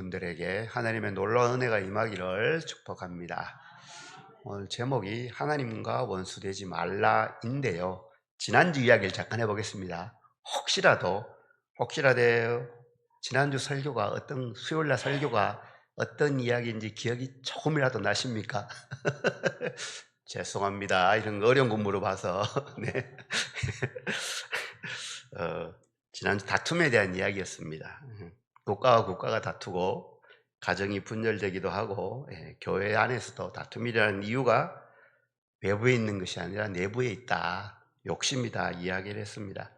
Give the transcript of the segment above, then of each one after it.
분들에게 하나님의 놀라운 은혜가 임하기를 축복합니다. 오늘 제목이 하나님과 원수되지 말라인데요. 지난주 이야기를 잠깐 해보겠습니다. 혹시라도 지난주 설교가 수요일날 설교가 어떤 이야기인지 기억이 조금이라도 나십니까? 죄송합니다. 이런 거 어려운 거 물어봐서. 네. 지난주 다툼에 대한 이야기였습니다. 국가와 국가가 다투고 가정이 분열되기도 하고 교회 안에서도 다툼이라는 이유가 외부에 있는 것이 아니라 내부에 있다. 욕심이다 이야기를 했습니다.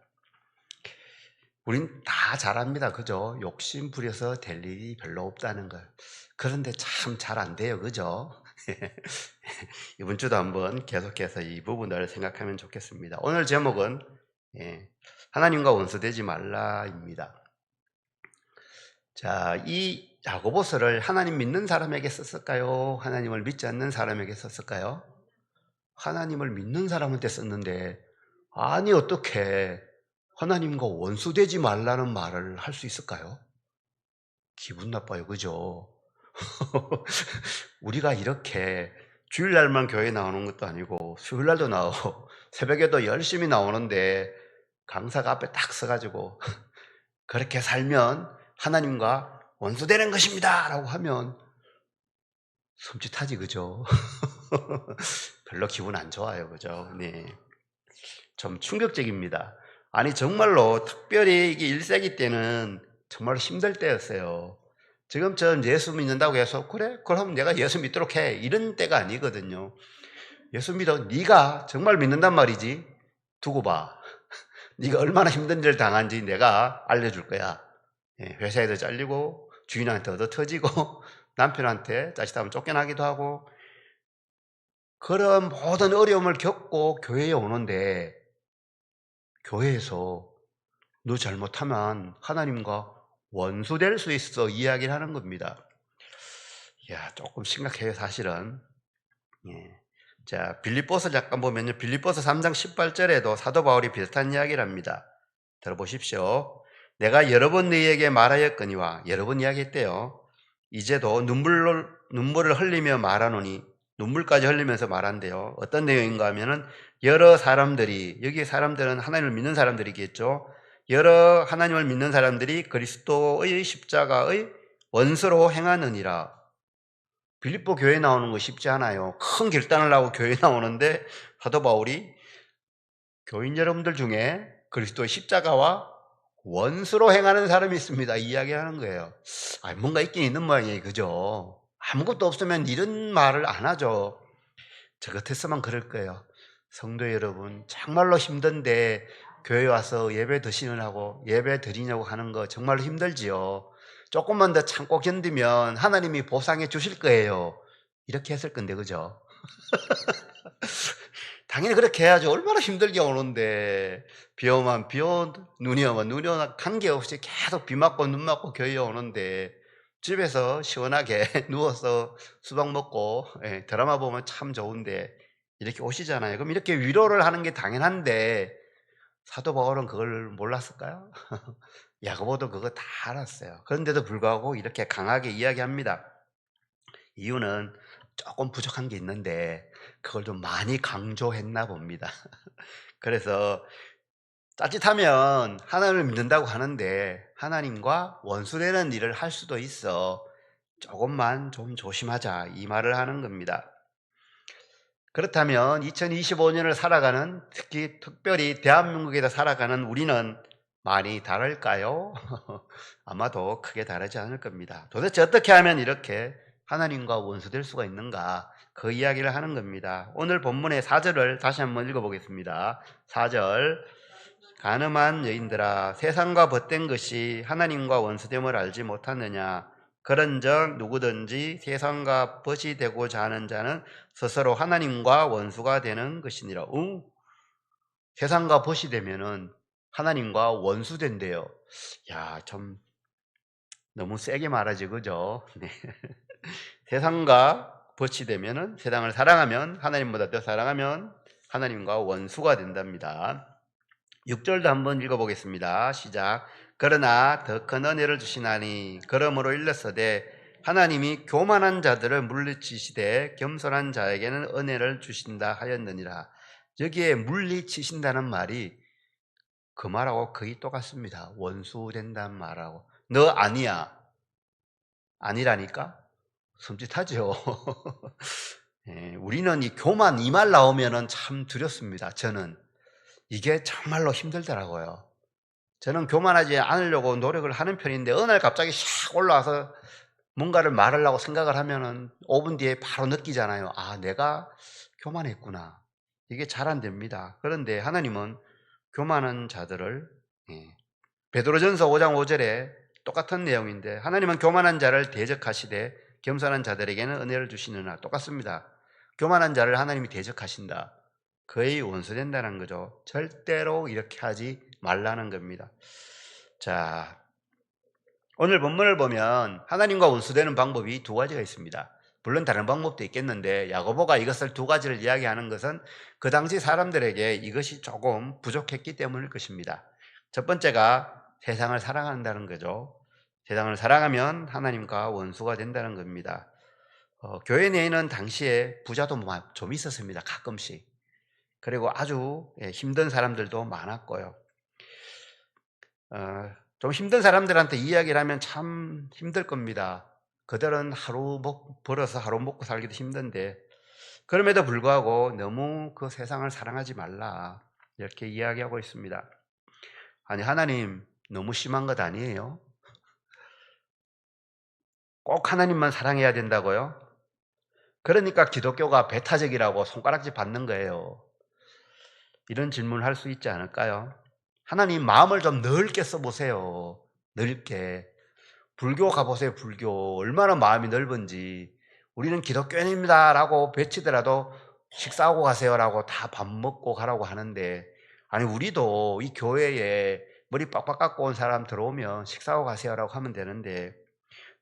우린 다 잘 압니다. 그죠? 욕심 부려서 될 일이 별로 없다는 걸. 그런데 참 잘 안 돼요. 그죠? 이번 주도 한번 계속해서 이 부분을 생각하면 좋겠습니다. 오늘 제목은 하나님과 원수되지 말라입니다. 자, 이 야고보서를 하나님 믿는 사람에게 썼을까요? 하나님을 믿지 않는 사람에게 썼을까요? 하나님을 믿는 사람한테 썼는데, 아니 어떻게 하나님과 원수되지 말라는 말을 할 수 있을까요? 기분 나빠요. 그죠? 우리가 이렇게 주일날만 교회 나오는 것도 아니고 수요일날도 나오고 새벽에도 열심히 나오는데 강사가 앞에 딱 서가지고 그렇게 살면 하나님과 원수되는 것입니다 라고 하면 섬찟하지. 그죠? 별로 기분 안 좋아요. 그죠? 네. 좀 충격적입니다. 아니 정말로 특별히 이게 1세기 때는 정말 힘들 때였어요. 지금처럼 예수 믿는다고 해서 그래? 그럼 내가 예수 믿도록 해. 이런 때가 아니거든요. 예수 믿어. 네가 정말 믿는단 말이지. 두고 봐. 네가 얼마나 힘든 일을 당한지 내가 알려줄 거야. 회사에도 잘리고 주인한테 얻어 터지고 남편한테 자칫하면 쫓겨나기도 하고 그런 모든 어려움을 겪고 교회에 오는데 교회에서 너 잘못하면 하나님과 원수될 수 있어 이야기를 하는 겁니다. 이야, 조금 심각해요 사실은. 자, 빌립보서 잠깐 보면요, 빌립보서 3장 18절에도 사도 바울이 비슷한 이야기를 합니다. 들어보십시오. 내가 여러 번 너희에게 말하였거니와, 여러 번 이야기했대요. 이제도 눈물을 흘리며 말하노니, 눈물까지 흘리면서 말한대요. 어떤 내용인가 하면은 여러 사람들이, 여기 사람들은 하나님을 믿는 사람들이겠죠. 여러 하나님을 믿는 사람들이 그리스도의 십자가의 원수로 행하느니라. 빌립보 교회 나오는 거 쉽지 않아요. 큰 결단을 하고 교회 나오는데 사도 바울이 교인 여러분들 중에 그리스도의 십자가와 원수로 행하는 사람이 있습니다. 이 이야기하는 거예요. 뭔가 있긴 있는 모양이에요. 그죠? 아무것도 없으면 이런 말을 안 하죠. 저 같았으면 그럴 거예요. 성도 여러분, 정말로 힘든데 교회 와서 예배 드시느라고 예배 드리냐고 하는 거 정말로 힘들지요. 조금만 더 참고 견디면 하나님이 보상해 주실 거예요. 이렇게 했을 건데, 그죠? 당연히 그렇게 해야죠. 얼마나 힘들게 오는데 비 오면 비 오고 눈이 오면 눈이 오나 관계없이 계속 비 맞고 눈 맞고 교회에 오는데 집에서 시원하게 누워서 수박 먹고 드라마 보면 참 좋은데 이렇게 오시잖아요. 그럼 이렇게 위로를 하는 게 당연한데 사도 바울은 그걸 몰랐을까요? 야고보도 그거 다 알았어요. 그런데도 불구하고 이렇게 강하게 이야기합니다. 이유는 조금 부족한 게 있는데 그걸 좀 많이 강조했나 봅니다. 그래서 따뜻하면 하나님을 믿는다고 하는데 하나님과 원수되는 일을 할 수도 있어. 조금만 좀 조심하자 이 말을 하는 겁니다. 그렇다면 2025년을 살아가는, 특별히 대한민국에서 살아가는 우리는 많이 다를까요? 아마도 크게 다르지 않을 겁니다. 도대체 어떻게 하면 이렇게 하나님과 원수될 수가 있는가? 그 이야기를 하는 겁니다. 오늘 본문의 4절을 다시 한번 읽어보겠습니다. 4절. 간음한 여인들아, 세상과 벗된 것이 하나님과 원수됨을 알지 못하느냐? 그런즉 누구든지 세상과 벗이 되고자 하는 자는 스스로 하나님과 원수가 되는 것이니라. 세상과 벗이 되면은 하나님과 원수 된대요. 야, 좀 너무 세게 말하지, 그죠? 네. 세상과 벗이 되면은, 세상을 사랑하면, 하나님보다 더 사랑하면 하나님과 원수가 된답니다. 6절도 한번 읽어보겠습니다. 시작. 그러나 더 큰 은혜를 주시나니 그러므로 일렀으되 하나님이 교만한 자들을 물리치시되 겸손한 자에게는 은혜를 주신다 하였느니라. 여기에 물리치신다는 말이 그 말하고 거의 똑같습니다. 원수된다는 말하고. 너 아니야. 아니라니까? 섬찟하죠. 예, 우리는 이 교만 이 말 나오면은 참 두렵습니다. 저는 이게 정말로 힘들더라고요. 저는 교만하지 않으려고 노력을 하는 편인데 어느 날 갑자기 샥 올라와서 뭔가를 말하려고 생각을 하면은 5분 뒤에 바로 느끼잖아요. 아, 내가 교만했구나. 이게 잘 안 됩니다. 그런데 하나님은 교만한 자들을, 예, 베드로전서 5장 5절에 똑같은 내용인데 하나님은 교만한 자를 대적하시되 겸손한 자들에게는 은혜를 주시느라. 똑같습니다. 교만한 자를 하나님이 대적하신다. 거의 원수된다는 거죠. 절대로 이렇게 하지 말라는 겁니다. 자, 오늘 본문을 보면 하나님과 원수되는 방법이 두 가지가 있습니다. 물론 다른 방법도 있겠는데 야고보가 이것을 두 가지를 이야기하는 것은 그 당시 사람들에게 이것이 조금 부족했기 때문일 것입니다. 첫 번째가 세상을 사랑한다는 거죠. 세상을 사랑하면 하나님과 원수가 된다는 겁니다. 교회 내에는 당시에 부자도 좀 있었습니다. 가끔씩. 그리고 아주 힘든 사람들도 많았고요. 좀 힘든 사람들한테 이야기를 하면 참 힘들 겁니다. 그들은 하루 벌어서 하루 먹고 살기도 힘든데 그럼에도 불구하고 너무 그 세상을 사랑하지 말라 이렇게 이야기하고 있습니다. 아니 하나님 너무 심한 것 아니에요? 꼭 하나님만 사랑해야 된다고요? 그러니까 기독교가 배타적이라고 손가락질 받는 거예요. 이런 질문을 할 수 있지 않을까요? 하나님 마음을 좀 넓게 써보세요. 넓게. 불교 가보세요. 불교. 얼마나 마음이 넓은지. 우리는 기독교인입니다라고 외치더라도 식사하고 가세요라고 다 밥 먹고 가라고 하는데 아니 우리도 이 교회에 머리 빡빡 깎고 온 사람 들어오면 식사하고 가세요라고 하면 되는데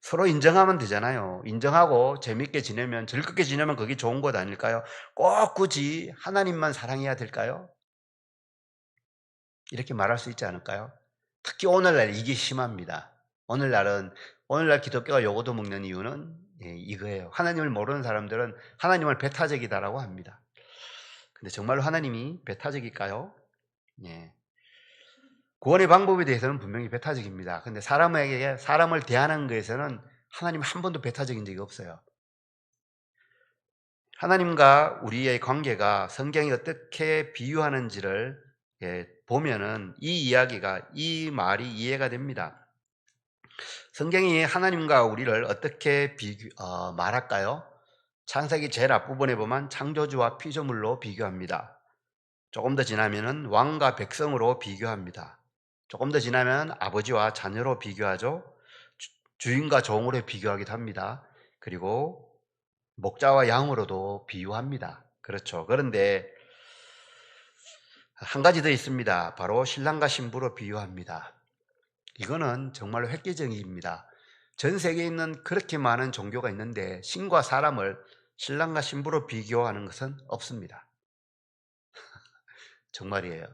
서로 인정하면 되잖아요. 인정하고 재밌게 지내면 즐겁게 지내면 그게 좋은 것 아닐까요? 꼭 굳이 하나님만 사랑해야 될까요? 이렇게 말할 수 있지 않을까요? 특히 오늘날 이게 심합니다. 오늘날 기독교가 요거도 먹는 이유는 이거예요. 하나님을 모르는 사람들은 하나님을 배타적이다라고 합니다. 근데 정말로 하나님이 배타적일까요? 예. 구원의 방법에 대해서는 분명히 배타적입니다. 근데 사람을 대하는 것에서는 하나님 한 번도 배타적인 적이 없어요. 하나님과 우리의 관계가 성경이 어떻게 비유하는지를 보면은 이 말이 이해가 됩니다. 성경이 하나님과 우리를 어떻게 말할까요? 창세기 제일 앞부분에 보면 창조주와 피조물로 비교합니다. 조금 더 지나면은 왕과 백성으로 비교합니다. 조금 더 지나면 아버지와 자녀로 비교하죠. 주인과 종으로 비교하기도 합니다. 그리고 목자와 양으로도 비유합니다. 그렇죠. 그런데 한 가지 더 있습니다. 바로 신랑과 신부로 비유합니다. 이거는 정말로 획기적입니다. 전 세계에 있는 그렇게 많은 종교가 있는데 신과 사람을 신랑과 신부로 비교하는 것은 없습니다. 정말이에요.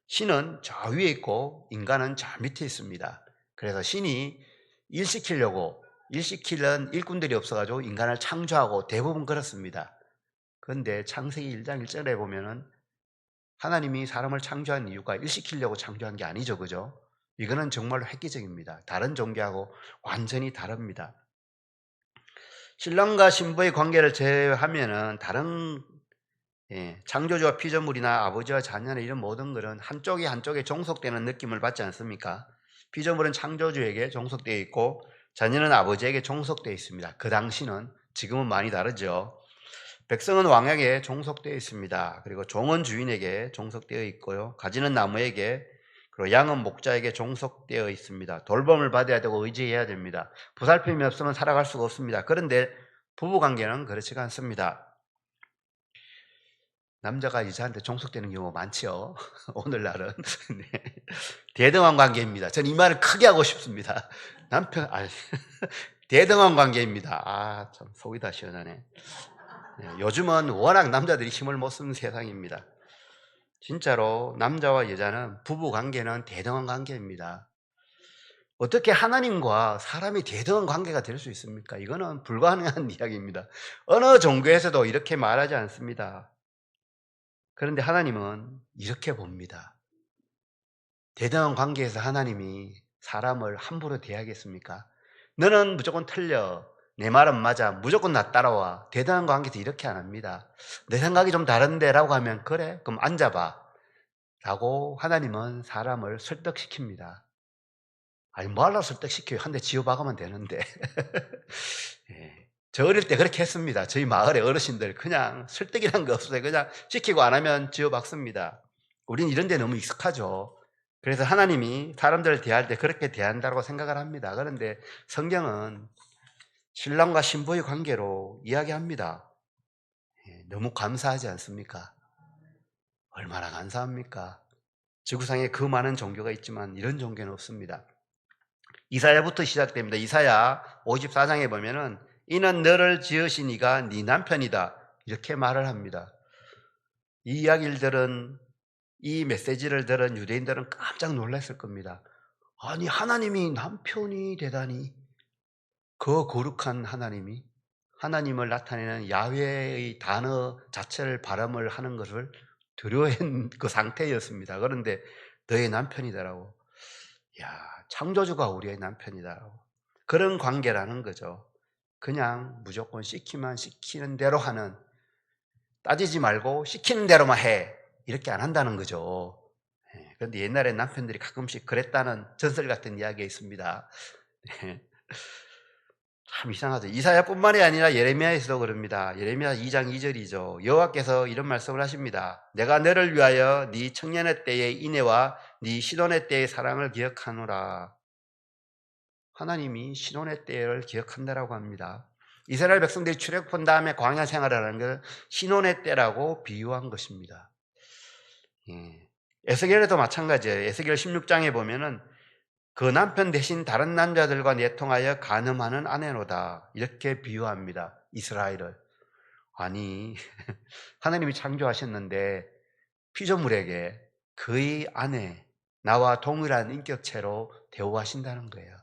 신은 저 위에 있고 인간은 저 밑에 있습니다. 그래서 신이 일시키는 일꾼들이 없어가지고 인간을 창조하고 대부분 그렇습니다. 그런데 창세기 1장 1절에 보면은 하나님이 사람을 창조한 이유가 일시키려고 창조한 게 아니죠. 그죠? 이거는 정말로 획기적입니다. 다른 종교하고 완전히 다릅니다. 신랑과 신부의 관계를 제외하면은 다른 창조주와 피조물이나 아버지와 자녀나 이런 모든 것은 한쪽이 한쪽에 종속되는 느낌을 받지 않습니까? 피조물은 창조주에게 종속되어 있고 자녀는 아버지에게 종속되어 있습니다. 그 당시는, 지금은 많이 다르죠. 백성은 왕에게 종속되어 있습니다. 그리고 종은 주인에게 종속되어 있고요. 가지는 나무에게, 그리고 양은 목자에게 종속되어 있습니다. 돌봄을 받아야 되고 의지해야 됩니다. 보살핌이 없으면 살아갈 수가 없습니다. 그런데 부부관계는 그렇지가 않습니다. 남자가 여자한테 종속되는 경우가 많죠. 오늘날은. 네. 대등한 관계입니다. 저는 이 말을 크게 하고 싶습니다. 대등한 관계입니다. 아, 참 속이 다 시원하네. 네, 요즘은 워낙 남자들이 힘을 못 쓰는 세상입니다. 진짜로 남자와 여자는 부부 관계는 대등한 관계입니다. 어떻게 하나님과 사람이 대등한 관계가 될 수 있습니까? 이거는 불가능한 이야기입니다. 어느 종교에서도 이렇게 말하지 않습니다. 그런데 하나님은 이렇게 봅니다. 대등한 관계에서 하나님이 사람을 함부로 대하겠습니까? 너는 무조건 틀려. 내 말은 맞아. 무조건 나 따라와. 대등한 관계에서 이렇게 안 합니다. 내 생각이 좀 다른데 라고 하면 그래? 그럼 앉아봐. 라고 하나님은 사람을 설득시킵니다. 아니 뭐하러 설득시켜요. 한 대 지어박으면 되는데. 예. 저 어릴 때 그렇게 했습니다. 저희 마을의 어르신들 그냥 설득이란 거 없어요. 그냥 시키고 안 하면 지어박습니다. 우린 이런 데 너무 익숙하죠. 그래서 하나님이 사람들을 대할 때 그렇게 대한다고 생각을 합니다. 그런데 성경은 신랑과 신부의 관계로 이야기합니다. 예, 너무 감사하지 않습니까? 얼마나 감사합니까? 지구상에 그 많은 종교가 있지만 이런 종교는 없습니다. 이사야부터 시작됩니다. 이사야 54장에 보면은 이는 너를 지으신 이가 네 남편이다. 이렇게 말을 합니다. 이 이야기를 들은 이 메시지를 들은 유대인들은 깜짝 놀랐을 겁니다. 아니 하나님이 남편이 되다니. 그 거룩한 하나님이 하나님을 나타내는 야훼의 단어 자체를 발음을 하는 것을 두려워한 그 상태였습니다. 그런데 너의 남편이다라고. 야, 창조주가 우리의 남편이다라고. 그런 관계라는 거죠. 그냥 무조건 시키면 시키는 대로 하는, 따지지 말고 시키는 대로만 해. 이렇게 안 한다는 거죠. 그런데 옛날에 남편들이 가끔씩 그랬다는 전설 같은 이야기가 있습니다. 참 이상하죠. 이사야뿐만이 아니라 예레미야에서도 그럽니다. 예레미야 2장 2절이죠. 여호와께서 이런 말씀을 하십니다. 내가 너를 위하여 네 청년의 때의 인애와 네 신혼의 때의 사랑을 기억하노라. 하나님이 신혼의 때를 기억한다라고 합니다. 이스라엘 백성들이 출애굽한 다음에 광야 생활하는 걸 신혼의 때라고 비유한 것입니다. 에스겔에도 마찬가지예요. 에스겔 16장에 보면은 그 남편 대신 다른 남자들과 내통하여 간음하는 아내로다. 이렇게 비유합니다. 이스라엘을. 아니 하나님이 창조하셨는데 피조물에게 그의 아내, 나와 동일한 인격체로 대우하신다는 거예요.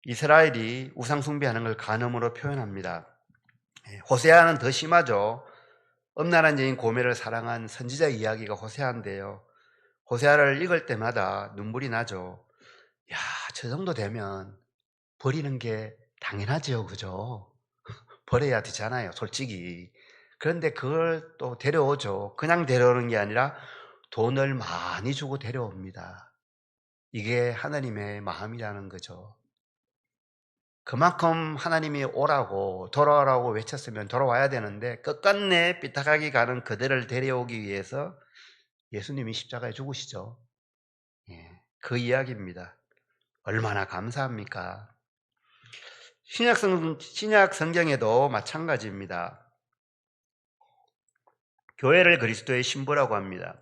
이스라엘이 우상 숭배하는 걸 간음으로 표현합니다. 호세아는 더 심하죠. 엄란한 여인 고멜을 사랑한 선지자 이야기가 호세아인데요. 호세아를 읽을 때마다 눈물이 나죠. 야, 저 정도 되면 버리는 게 당연하죠. 그죠? 버려야 되잖아요. 솔직히. 그런데 그걸 또 데려오죠. 그냥 데려오는 게 아니라 돈을 많이 주고 데려옵니다. 이게 하나님의 마음이라는 거죠. 그만큼 하나님이 오라고 돌아오라고 외쳤으면 돌아와야 되는데 끝끝내 삐딱하게 가는 그들을 데려오기 위해서 예수님이 십자가에 죽으시죠. 그 이야기입니다. 얼마나 감사합니까? 신약 성경에도 마찬가지입니다. 교회를 그리스도의 신부라고 합니다.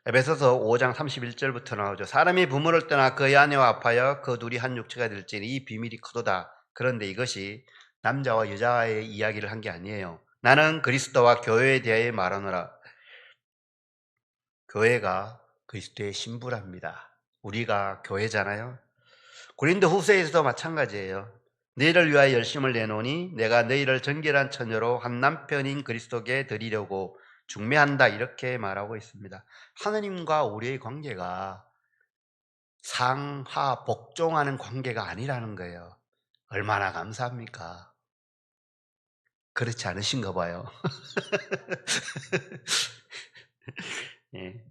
에베소서 5장 31절부터 나오죠. 사람이 부모를 떠나 그의 아내와 합하여 그 둘이 한 육체가 될지니 이 비밀이 크도다. 그런데 이것이 남자와 여자의 이야기를 한 게 아니에요. 나는 그리스도와 교회에 대하여 말하노라. 교회가 그리스도의 신부랍니다. 우리가 교회잖아요. 고린도 후서에서도 마찬가지예요. 너희를 위하여 열심을 내노니 내가 너희를 정결한 처녀로 한 남편인 그리스도께 드리려고 중매한다. 이렇게 말하고 있습니다. 하나님과 우리의 관계가 상하 복종하는 관계가 아니라는 거예요. 얼마나 감사합니까? 그렇지 않으신가 봐요. 예.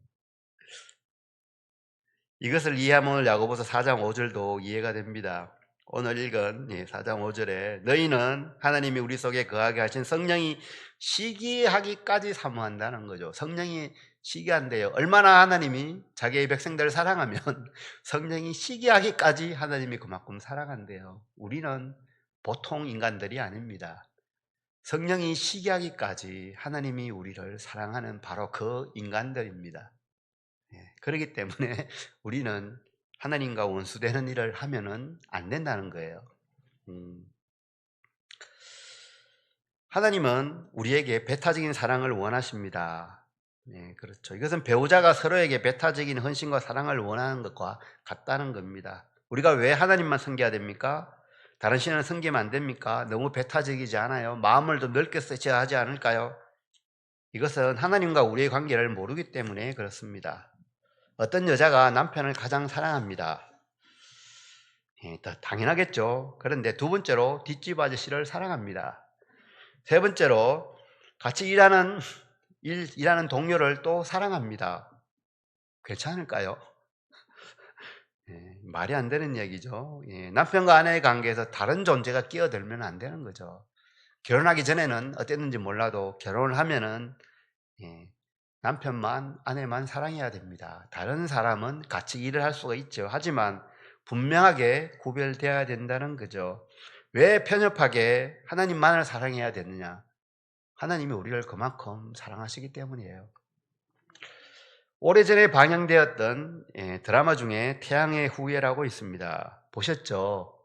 이것을 이해하면 오늘 야고보서 4장 5절도 이해가 됩니다. 오늘 읽은 4장 5절에 너희는 하나님이 우리 속에 거하게 하신 성령이 시기하기까지 사모한다는 거죠. 성령이 시기한대요. 얼마나 하나님이 자기의 백성들을 사랑하면 성령이 시기하기까지 하나님이 그만큼 사랑한대요. 우리는 보통 인간들이 아닙니다. 성령이 시기하기까지 하나님이 우리를 사랑하는 바로 그 인간들입니다. 그렇기 때문에 우리는 하나님과 원수되는 일을 하면은 안 된다는 거예요. 하나님은 우리에게 배타적인 사랑을 원하십니다. 네, 그렇죠. 이것은 배우자가 서로에게 배타적인 헌신과 사랑을 원하는 것과 같다는 겁니다. 우리가 왜 하나님만 섬겨야 됩니까? 다른 신을 섬기면 안 됩니까? 너무 배타적이지 않아요? 마음을 더 넓게 쓰셔야 하지 않을까요? 이것은 하나님과 우리의 관계를 모르기 때문에 그렇습니다. 어떤 여자가 남편을 가장 사랑합니다. 당연하겠죠. 그런데 두 번째로 뒷집 아저씨를 사랑합니다. 세 번째로 같이 일하는 동료를 또 사랑합니다. 괜찮을까요? 말이 안 되는 얘기죠. 남편과 아내의 관계에서 다른 존재가 끼어들면 안 되는 거죠. 결혼하기 전에는 어땠는지 몰라도 결혼을 하면은 남편만 아내만 사랑해야 됩니다. 다른 사람은 같이 일을 할 수가 있죠. 하지만 분명하게 구별되어야 된다는 거죠. 왜 편협하게 하나님만을 사랑해야 되느냐? 하나님이 우리를 그만큼 사랑하시기 때문이에요. 오래전에 방영되었던 드라마 중에 태양의 후예라고 있습니다. 보셨죠?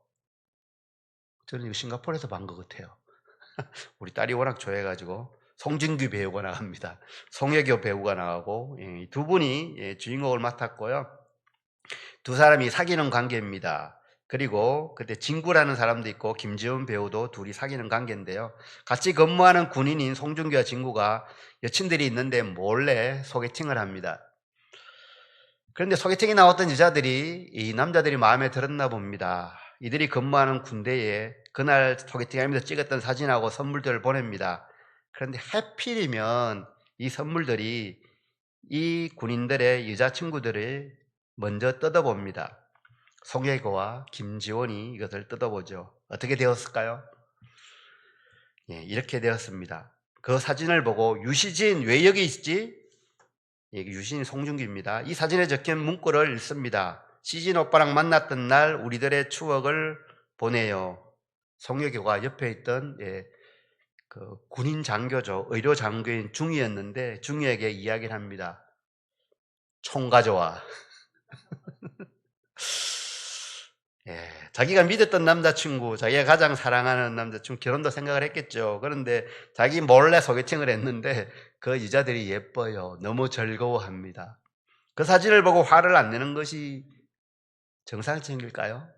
저는 이거 싱가포르에서 본 것 같아요. 우리 딸이 워낙 좋아해가지고 송중기 배우가 나갑니다. 송혜교 배우가 나가고 두 분이 주인공을 맡았고요. 두 사람이 사귀는 관계입니다. 그리고 그때 진구라는 사람도 있고 김지훈 배우도 둘이 사귀는 관계인데요. 같이 근무하는 군인인 송중기와 진구가 여친들이 있는데 몰래 소개팅을 합니다. 그런데 소개팅에 나왔던 여자들이 이 남자들이 마음에 들었나 봅니다. 이들이 근무하는 군대에 그날 소개팅하면서 찍었던 사진하고 선물들을 보냅니다. 그런데 하필이면 이 선물들이 이 군인들의 여자친구들을 먼저 뜯어봅니다. 송혜교와 김지원이 이것을 뜯어보죠. 어떻게 되었을까요? 이렇게 되었습니다. 그 사진을 보고 유시진 왜 여기 있지? 유시진 송중기입니다. 이 사진에 적힌 문구를 읽습니다. 시진 오빠랑 만났던 날 우리들의 추억을 보내요. 송혜교가 옆에 있던 그 군인 장교죠. 의료 장교인 중위였는데 중위에게 이야기를 합니다. 총 가져와. 자기가 믿었던 남자친구, 자기가 가장 사랑하는 남자친구, 결혼도 생각을 했겠죠. 그런데 자기 몰래 소개팅을 했는데 그 여자들이 예뻐요. 너무 즐거워합니다. 그 사진을 보고 화를 안 내는 것이 정상적일까요?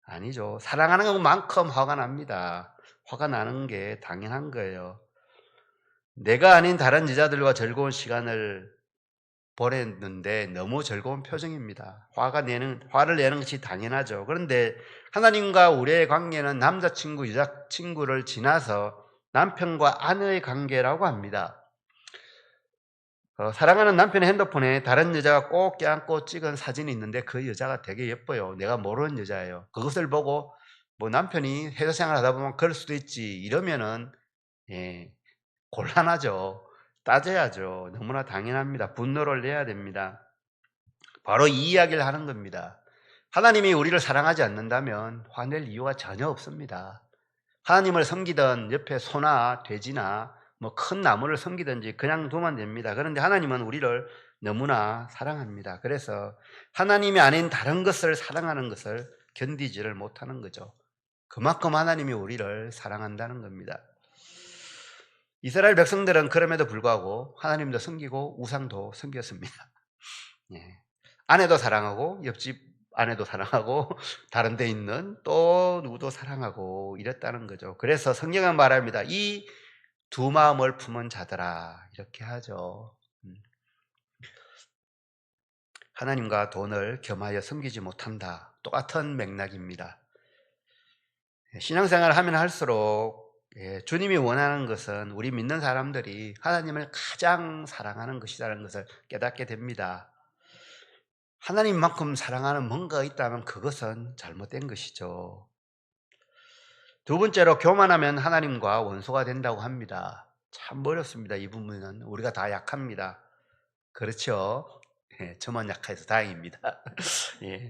아니죠. 사랑하는 것만큼 화가 납니다. 화가 나는 게 당연한 거예요. 내가 아닌 다른 여자들과 즐거운 시간을 보냈는데 너무 즐거운 표정입니다. 화를 내는 것이 당연하죠. 그런데 하나님과 우리의 관계는 남자친구, 여자친구를 지나서 남편과 아내의 관계라고 합니다. 사랑하는 남편의 핸드폰에 다른 여자가 꼭 껴안고 찍은 사진이 있는데 그 여자가 되게 예뻐요. 내가 모르는 여자예요. 그것을 보고 뭐 남편이 회사 생활 하다 보면 그럴 수도 있지 이러면은 곤란하죠. 따져야죠. 너무나 당연합니다. 분노를 내야 됩니다. 바로 이 이야기를 하는 겁니다. 하나님이 우리를 사랑하지 않는다면 화낼 이유가 전혀 없습니다. 하나님을 섬기던 옆에 소나 돼지나 뭐 큰 나무를 섬기든지 그냥 두면 됩니다. 그런데 하나님은 우리를 너무나 사랑합니다. 그래서 하나님이 아닌 다른 것을 사랑하는 것을 견디지를 못하는 거죠. 그만큼 하나님이 우리를 사랑한다는 겁니다. 이스라엘 백성들은 그럼에도 불구하고 하나님도 섬기고 우상도 섬겼습니다. 아내도 사랑하고 옆집 아내도 사랑하고 다른 데 있는 또 누구도 사랑하고 이랬다는 거죠. 그래서 성경은 말합니다. 이 두 마음을 품은 자들아 이렇게 하죠. 하나님과 돈을 겸하여 섬기지 못한다. 똑같은 맥락입니다. 신앙생활을 하면 할수록 주님이 원하는 것은 우리 믿는 사람들이 하나님을 가장 사랑하는 것이라는 것을 깨닫게 됩니다. 하나님만큼 사랑하는 뭔가가 있다면 그것은 잘못된 것이죠. 두 번째로 교만하면 하나님과 원수가 된다고 합니다. 참 어렵습니다. 이 부분은 우리가 다 약합니다. 그렇죠? 저만 약해서 다행입니다.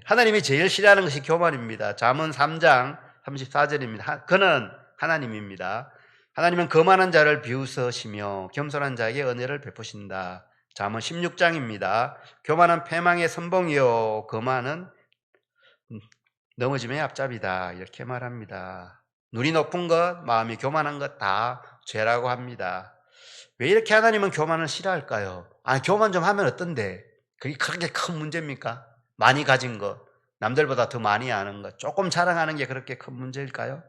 하나님이 제일 싫어하는 것이 교만입니다. 잠언 3장 34절입니다. 그는 하나님입니다. 하나님은 거만한 자를 비웃으시며 겸손한 자에게 은혜를 베푸신다. 잠언 16장입니다. 교만은 패망의 선봉이요 거만은 넘어짐의 앞잡이다. 이렇게 말합니다. 눈이 높은 것, 마음이 교만한 것 다 죄라고 합니다. 왜 이렇게 하나님은 교만을 싫어할까요? 아, 교만 좀 하면 어떤데? 그게 그렇게 큰 문제입니까? 많이 가진 것, 남들보다 더 많이 아는 것, 조금 자랑하는 게 그렇게 큰 문제일까요?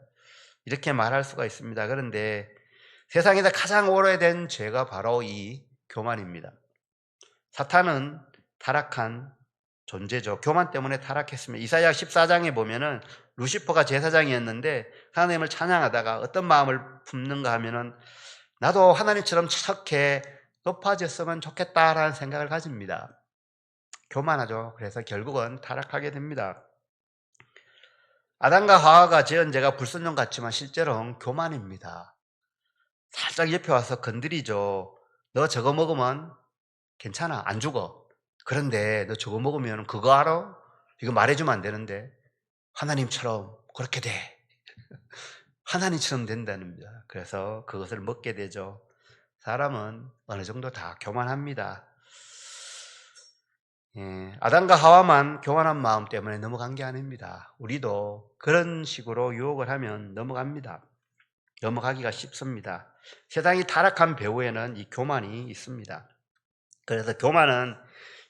이렇게 말할 수가 있습니다. 그런데 세상에서 가장 오래된 죄가 바로 이 교만입니다. 사탄은 타락한 존재죠. 교만 때문에 타락했습니다. 이사야 14장에 보면은 루시퍼가 제사장이었는데 하나님을 찬양하다가 어떤 마음을 품는가 하면은 나도 하나님처럼 저렇게 높아졌으면 좋겠다라는 생각을 가집니다. 교만하죠. 그래서 결국은 타락하게 됩니다. 아담과 하와가 지은 죄가 불순종 같지만 실제로는 교만입니다. 살짝 옆에 와서 건드리죠. 너 저거 먹으면 괜찮아, 안 죽어. 그런데 너 저거 먹으면 그거 알아? 이거 말해주면 안 되는데 하나님처럼 그렇게 돼. 하나님처럼 된다는 겁니다. 그래서 그것을 먹게 되죠. 사람은 어느 정도 다 교만합니다. 아담과 하와만 교만한 마음 때문에 넘어간 게 아닙니다. 우리도 그런 식으로 유혹을 하면 넘어갑니다. 넘어가기가 쉽습니다. 세상이 타락한 배후에는 이 교만이 있습니다. 그래서 교만은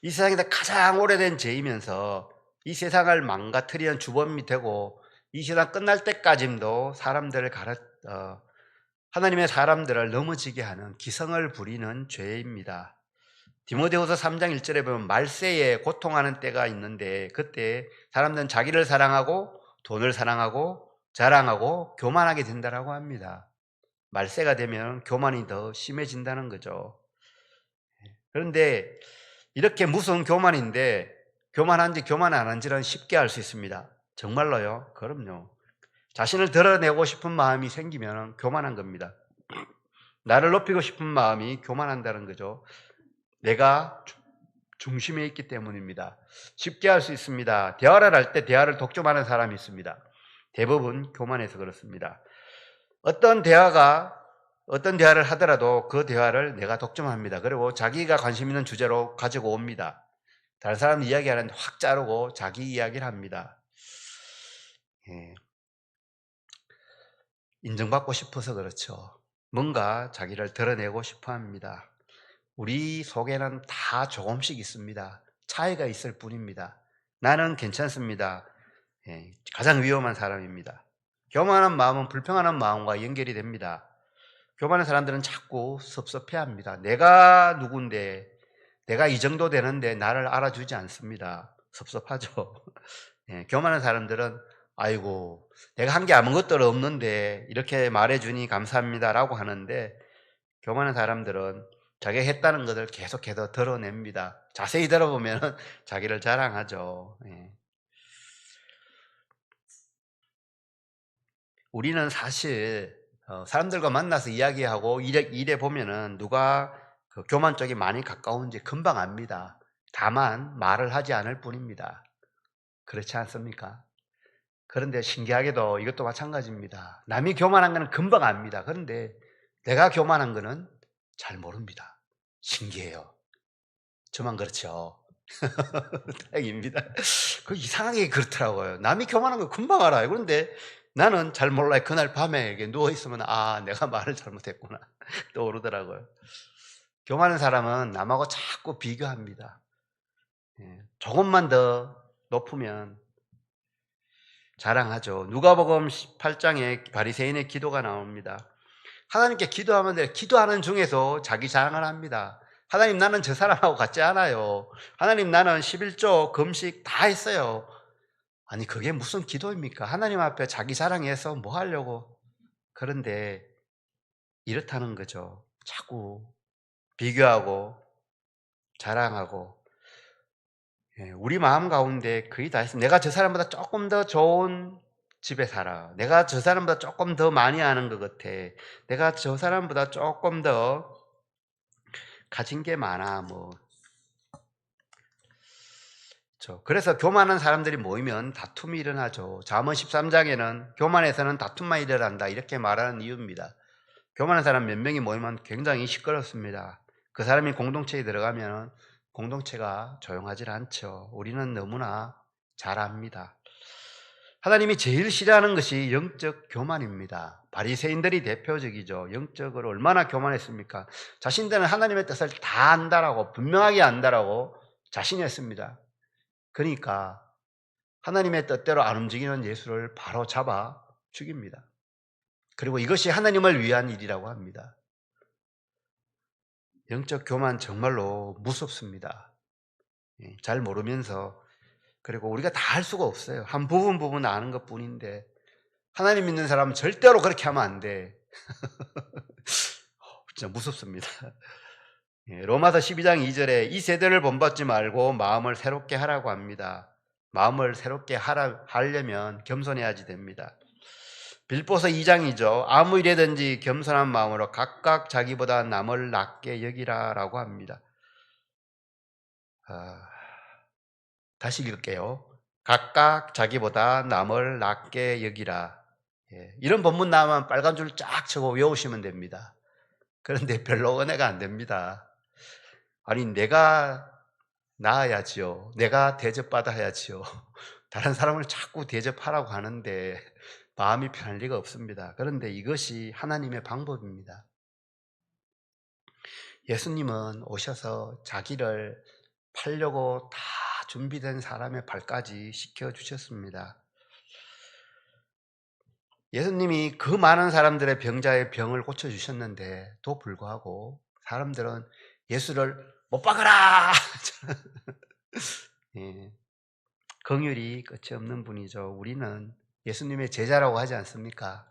이 세상에서 가장 오래된 죄이면서 이 세상을 망가뜨리는 주범이 되고 이 세상 끝날 때까지도 사람들을 하나님의 사람들을 넘어지게 하는 기성을 부리는 죄입니다. 디모데후서 3장 1절에 보면 말세에 고통하는 때가 있는데 그때 사람들은 자기를 사랑하고 돈을 사랑하고 자랑하고 교만하게 된다라고 합니다. 말세가 되면 교만이 더 심해진다는 거죠. 그런데 이렇게 무서운 교만인데 교만한지 교만 안 한지는 쉽게 알 수 있습니다. 정말로요? 그럼요. 자신을 드러내고 싶은 마음이 생기면 교만한 겁니다. 나를 높이고 싶은 마음이 교만한다는 거죠. 내가 중심에 있기 때문입니다. 쉽게 할 수 있습니다. 대화를 할 때 대화를 독점하는 사람이 있습니다. 대부분 교만해서 그렇습니다. 어떤 대화를 하더라도 그 대화를 내가 독점합니다. 그리고 자기가 관심 있는 주제로 가지고 옵니다. 다른 사람 이야기하는데 확 자르고 자기 이야기를 합니다. 인정받고 싶어서 그렇죠. 뭔가 자기를 드러내고 싶어 합니다. 우리 속에는 다 조금씩 있습니다. 차이가 있을 뿐입니다. 나는 괜찮습니다. 가장 위험한 사람입니다. 교만한 마음은 불평하는 마음과 연결이 됩니다. 교만한 사람들은 자꾸 섭섭해합니다. 내가 누군데, 내가 이 정도 되는데 나를 알아주지 않습니다. 섭섭하죠. 교만한 사람들은 아이고 내가 한 게 아무것도 없는데 이렇게 말해주니 감사합니다라고 하는데 교만한 사람들은 자기가 했다는 것을 계속해서 드러냅니다. 자세히 들어보면 자기를 자랑하죠. 우리는 사실 사람들과 만나서 이야기하고 일해 보면은 누가 그 교만 쪽이 많이 가까운지 금방 압니다. 다만 말을 하지 않을 뿐입니다. 그렇지 않습니까? 그런데 신기하게도 이것도 마찬가지입니다. 남이 교만한 거는 금방 압니다. 그런데 내가 교만한 거는 잘 모릅니다. 신기해요. 저만 그렇죠. 다행입니다. 그 이상하게 그렇더라고요. 남이 교만한 거 금방 알아요. 그런데 나는 잘 몰라요. 그날 밤에 이렇게 누워있으면 아 내가 말을 잘못했구나 떠오르더라고요. 교만한 사람은 남하고 자꾸 비교합니다. 조금만 더 높으면 자랑하죠. 누가복음 18장에 바리새인의 기도가 나옵니다. 하나님께 기도하면 기도하는 중에서 자기 자랑을 합니다. 하나님 나는 저 사람하고 같지 않아요. 하나님 나는 11조 금식 다 했어요. 아니 그게 무슨 기도입니까? 하나님 앞에 자기 자랑해서 뭐 하려고. 그런데 이렇다는 거죠. 자꾸 비교하고 자랑하고 우리 마음 가운데 거의 다 있습니다. 내가 저 사람보다 조금 더 좋은 집에 살아. 내가 저 사람보다 조금 더 많이 아는 것 같아. 내가 저 사람보다 조금 더 가진 게 많아. 그래서 교만한 사람들이 모이면 다툼이 일어나죠. 잠언 13장에는 교만해서는 다툼만 일어난다 이렇게 말하는 이유입니다. 교만한 사람 몇 명이 모이면 굉장히 시끄럽습니다. 그 사람이 공동체에 들어가면 공동체가 조용하지 않죠. 우리는 너무나 잘 압니다. 하나님이 제일 싫어하는 것이 영적 교만입니다. 바리새인들이 대표적이죠. 영적으로 얼마나 교만했습니까? 자신들은 하나님의 뜻을 다 안다라고, 분명하게 안다라고 자신했습니다. 그러니까 하나님의 뜻대로 안 움직이는 예수를 바로 잡아 죽입니다. 그리고 이것이 하나님을 위한 일이라고 합니다. 영적 교만 정말로 무섭습니다. 잘 모르면서, 그리고 우리가 다 할 수가 없어요. 한 부분 아는 것 뿐인데, 하나님 믿는 사람은 절대로 그렇게 하면 안 돼. 진짜 무섭습니다. 로마서 12장 2절에 이 세대를 본받지 말고 마음을 새롭게 하라고 합니다. 마음을 새롭게 하려면 겸손해야지 됩니다. 빌보서 2장이죠. 아무 일에든지 겸손한 마음으로 각각 자기보다 남을 낮게 여기라라고 합니다. 다시 읽을게요. 각각 자기보다 남을 낮게 여기라. 이런 본문 나오면 빨간 줄 쫙 쳐고 외우시면 됩니다. 그런데 별로 은혜가 안 됩니다. 아니, 내가 나아야지요. 내가 대접받아야지요. 다른 사람을 자꾸 대접하라고 하는데 마음이 편할 리가 없습니다. 그런데 이것이 하나님의 방법입니다. 예수님은 오셔서 자기를 팔려고 다 준비된 사람의 발까지 씻겨주셨습니다. 예수님이 그 많은 사람들의 병자의 병을 고쳐주셨는데도 불구하고 사람들은 예수를 못 박아라! 긍휼이 끝이 없는 분이죠. 우리는 예수님의 제자라고 하지 않습니까?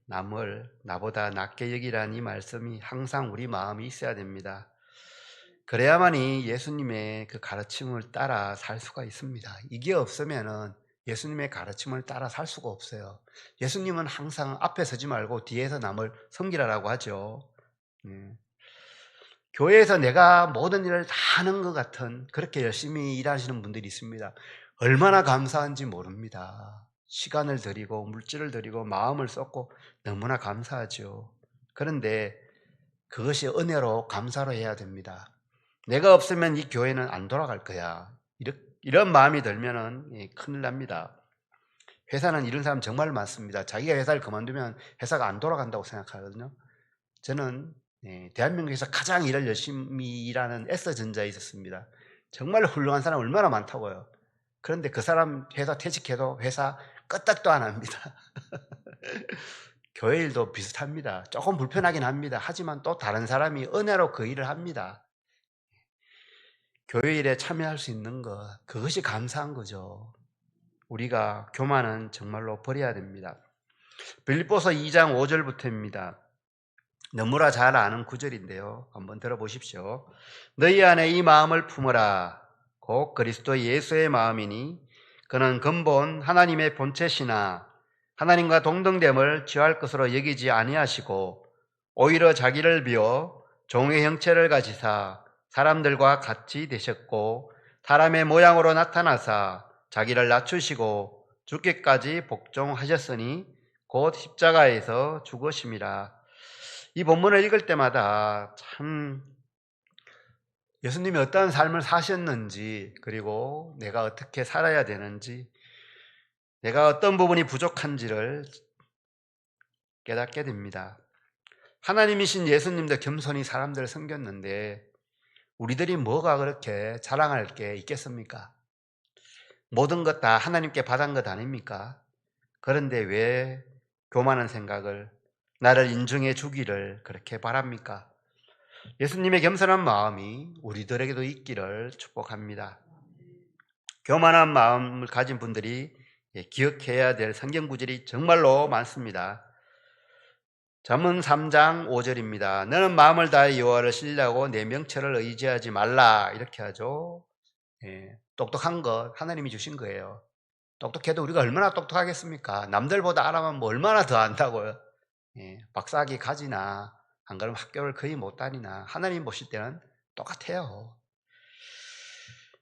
남을 나보다 낮게 여기라는 이 말씀이 항상 우리 마음이 있어야 됩니다. 그래야만이 예수님의 그 가르침을 따라 살 수가 있습니다. 이게 없으면은 예수님의 가르침을 따라 살 수가 없어요. 예수님은 항상 앞에 서지 말고 뒤에서 남을 섬기라라고 하죠. 교회에서 내가 모든 일을 다 하는 것 같은 그렇게 열심히 일하시는 분들이 있습니다. 얼마나 감사한지 모릅니다. 시간을 들이고 물질을 들이고 마음을 쏟고 너무나 감사하죠. 그런데 그것이 은혜로 감사로 해야 됩니다. 내가 없으면 이 교회는 안 돌아갈 거야. 이런 마음이 들면은 큰일 납니다. 회사는 이런 사람 정말 많습니다. 자기가 회사를 그만두면 회사가 안 돌아간다고 생각하거든요. 저는 대한민국에서 가장 일을 열심히 일하는 S전자에 있었습니다. 정말 훌륭한 사람 얼마나 많다고요. 그런데 그 사람 회사 퇴직해도 회사 끄떡도 안 합니다. 교회 일도 비슷합니다. 조금 불편하긴 합니다. 하지만 또 다른 사람이 은혜로 그 일을 합니다. 교회 일에 참여할 수 있는 것, 그것이 감사한 거죠. 우리가 교만은 정말로 버려야 됩니다. 빌립보서 2장 5절부터입니다. 너무나 잘 아는 구절인데요. 한번 들어보십시오. 너희 안에 이 마음을 품어라. 곧 그리스도 예수의 마음이니 그는 근본 하나님의 본체시나 하나님과 동등됨을 취할 것으로 여기지 아니하시고 오히려 자기를 비워 종의 형체를 가지사 사람들과 같이 되셨고 사람의 모양으로 나타나사 자기를 낮추시고 죽기까지 복종하셨으니 곧 십자가에서 죽으심이라. 이 본문을 읽을 때마다 참 예수님이 어떠한 삶을 사셨는지, 그리고 내가 어떻게 살아야 되는지, 내가 어떤 부분이 부족한지를 깨닫게 됩니다. 하나님이신 예수님도 겸손히 사람들을 섬겼는데 우리들이 뭐가 그렇게 자랑할 게 있겠습니까? 모든 것 다 하나님께 받은 것 아닙니까? 그런데 왜 교만한 생각을, 나를 인정해 주기를 그렇게 바랍니까? 예수님의 겸손한 마음이 우리들에게도 있기를 축복합니다. 교만한 마음을 가진 분들이 기억해야 될 성경 구절이 정말로 많습니다. 잠언 3장 5절입니다. 너는 마음을 다해 여호와를 신뢰하고 내 명철을 의지하지 말라. 이렇게 하죠. 똑똑한 것 하나님이 주신 거예요. 똑똑해도 우리가 얼마나 똑똑하겠습니까? 남들보다 알아면 뭐 얼마나 더 안다고요. 박사학위 가지나 안 그러면 학교를 거의 못 다니나 하나님 보실 때는 똑같아요.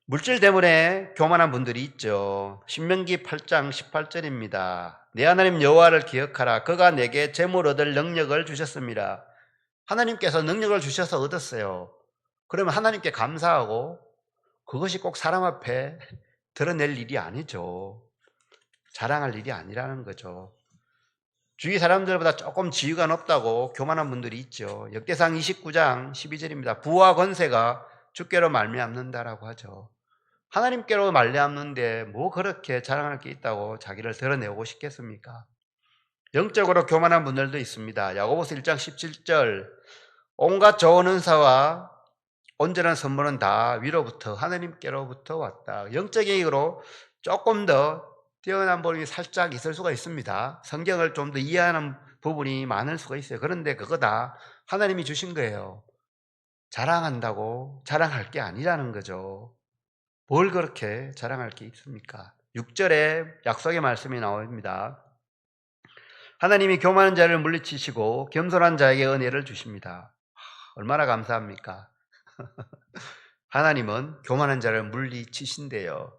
물질 때문에 교만한 분들이 있죠. 신명기 8장 18절입니다. 내 하나님 여호와를 기억하라. 그가 내게 재물 얻을 능력을 주셨습니다. 하나님께서 능력을 주셔서 얻었어요. 그러면 하나님께 감사하고 그것이 꼭 사람 앞에 드러낼 일이 아니죠. 자랑할 일이 아니라는 거죠. 주위 사람들보다 조금 지위가 높다고 교만한 분들이 있죠. 역대상 29장 12절입니다. 부와 권세가 주께로 말미암는다라고 하죠. 하나님께로 말미암는데 뭐 그렇게 자랑할 게 있다고 자기를 드러내고 싶겠습니까? 영적으로 교만한 분들도 있습니다. 야고보서 1장 17절 온갖 좋은 은사와 온전한 선물은 다 위로부터 하나님께로부터 왔다. 영적인 힘으로 조금 더 뛰어난 분이 살짝 있을 수가 있습니다. 성경을 좀 더 이해하는 부분이 많을 수가 있어요. 그런데 그거 다 하나님이 주신 거예요. 자랑한다고 자랑할 게 아니라는 거죠. 뭘 그렇게 자랑할 게 있습니까? 6절에 약속의 말씀이 나옵니다. 하나님이 교만한 자를 물리치시고 겸손한 자에게 은혜를 주십니다. 얼마나 감사합니까? 하나님은 교만한 자를 물리치신대요.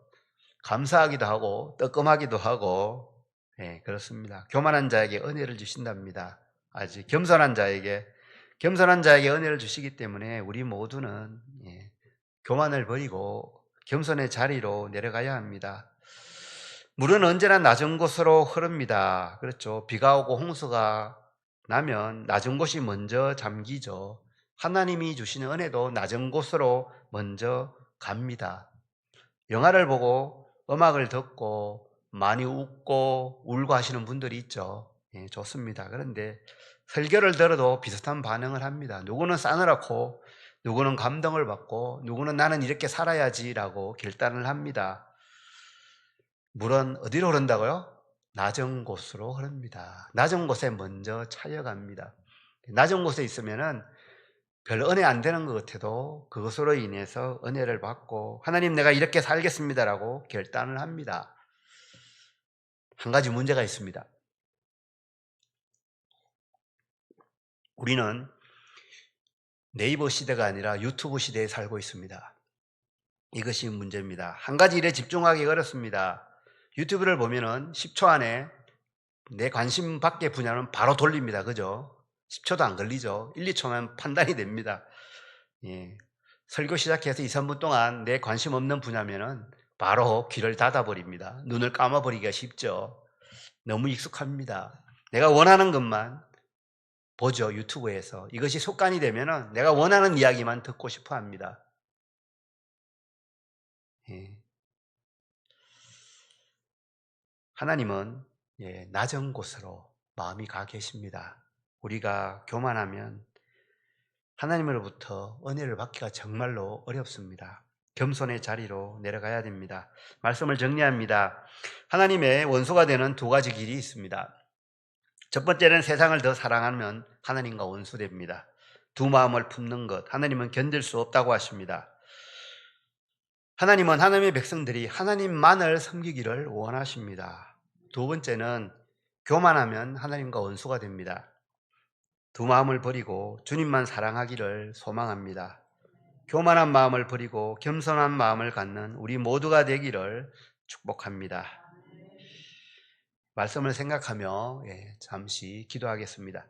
감사하기도 하고 뜨끔하기도 하고 그렇습니다. 교만한 자에게 은혜를 주신답니다. 아직 겸손한 자에게 은혜를 주시기 때문에 우리 모두는 교만을 버리고 겸손의 자리로 내려가야 합니다. 물은 언제나 낮은 곳으로 흐릅니다. 그렇죠. 비가 오고 홍수가 나면 낮은 곳이 먼저 잠기죠. 하나님이 주시는 은혜도 낮은 곳으로 먼저 갑니다. 영화를 보고 음악을 듣고 많이 웃고 울고 하시는 분들이 있죠. 좋습니다. 그런데 설교를 들어도 비슷한 반응을 합니다. 누구는 싸늘하고 누구는 감동을 받고 누구는 나는 이렇게 살아야지라고 결단을 합니다. 물은 어디로 흐른다고요? 낮은 곳으로 흐릅니다. 낮은 곳에 먼저 차여갑니다. 낮은 곳에 있으면은 별 은혜 안 되는 것 같아도 그것으로 인해서 은혜를 받고 하나님 내가 이렇게 살겠습니다라고 결단을 합니다. 한 가지 문제가 있습니다. 우리는 네이버 시대가 아니라 유튜브 시대에 살고 있습니다. 이것이 문제입니다. 한 가지 일에 집중하기 어렵습니다. 유튜브를 보면은 10초 안에 내 관심 밖의 분야는 바로 돌립니다. 그죠? 10초도 안 걸리죠. 1, 2초면 판단이 됩니다. 설교 시작해서 2, 3분 동안 내 관심 없는 분야면은 바로 귀를 닫아버립니다. 눈을 감아버리기가 쉽죠. 너무 익숙합니다. 내가 원하는 것만 보죠. 유튜브에서. 이것이 습관이 되면은 내가 원하는 이야기만 듣고 싶어 합니다. 하나님은 낮은 곳으로 마음이 가 계십니다. 우리가 교만하면 하나님으로부터 은혜를 받기가 정말로 어렵습니다. 겸손의 자리로 내려가야 됩니다. 말씀을 정리합니다. 하나님의 원수가 되는 두 가지 길이 있습니다. 첫 번째는 세상을 더 사랑하면 하나님과 원수됩니다. 두 마음을 품는 것, 하나님은 견딜 수 없다고 하십니다. 하나님은 하나님의 백성들이 하나님만을 섬기기를 원하십니다. 두 번째는 교만하면 하나님과 원수가 됩니다. 두 마음을 버리고 주님만 사랑하기를 소망합니다. 교만한 마음을 버리고 겸손한 마음을 갖는 우리 모두가 되기를 축복합니다. 말씀을 생각하며 잠시 기도하겠습니다.